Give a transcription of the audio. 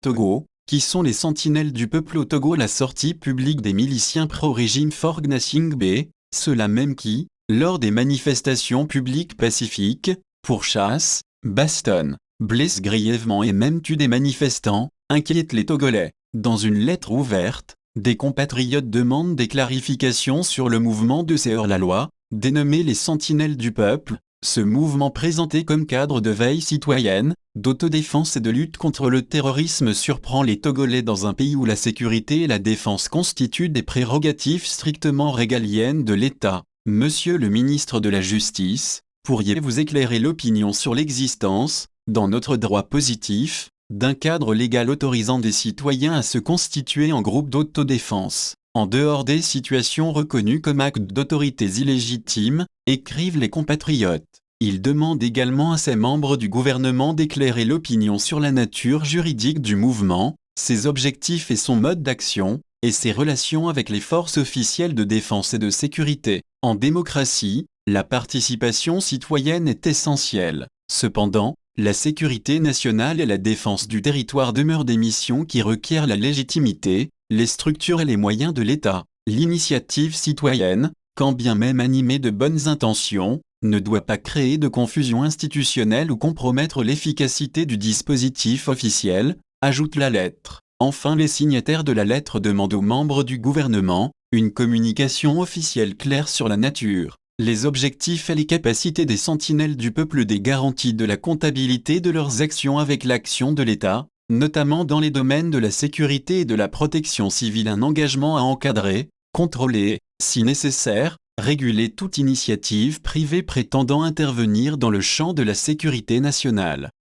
Togo, qui sont les sentinelles du peuple au Togo. La sortie publique des miliciens pro-régime Faure Gnassingbé, ceux-là même qui, lors des manifestations publiques pacifiques, pourchassent, bastonnent, blessent grièvement et même tuent des manifestants, inquiètent les Togolais. Dans une lettre ouverte, des compatriotes demandent des clarifications sur le mouvement de ces hors-la-loi, dénommé les Sentinelles du peuple. Ce mouvement présenté comme cadre de veille citoyenne, d'autodéfense et de lutte contre le terrorisme surprend les Togolais dans un pays où la sécurité et la défense constituent des prérogatives strictement régaliennes de l'État. Monsieur le ministre de la Justice, pourriez-vous éclairer l'opinion sur l'existence, dans notre droit positif, d'un cadre légal autorisant des citoyens à se constituer en groupe d'autodéfense, en dehors des situations reconnues comme actes d'autorité illégitimes, écrivent les compatriotes. Il demande également à ses membres du gouvernement d'éclairer l'opinion sur la nature juridique du mouvement, ses objectifs et son mode d'action, et ses relations avec les forces officielles de défense et de sécurité. En démocratie, la participation citoyenne est essentielle. Cependant, la sécurité nationale et la défense du territoire demeurent des missions qui requièrent la légitimité, les structures et les moyens de l'État. L'initiative citoyenne, quand bien même animée de bonnes intentions, ne doit pas créer de confusion institutionnelle ou compromettre l'efficacité du dispositif officiel, ajoute la lettre. Enfin, les signataires de la lettre demandent aux membres du gouvernement une communication officielle claire sur la nature, les objectifs et les capacités des sentinelles du peuple, des garanties de la comptabilité de leurs actions avec l'action de l'État, notamment dans les domaines de la sécurité et de la protection civile, un engagement à encadrer, contrôler, si nécessaire, réguler toute initiative privée prétendant intervenir dans le champ de la sécurité nationale.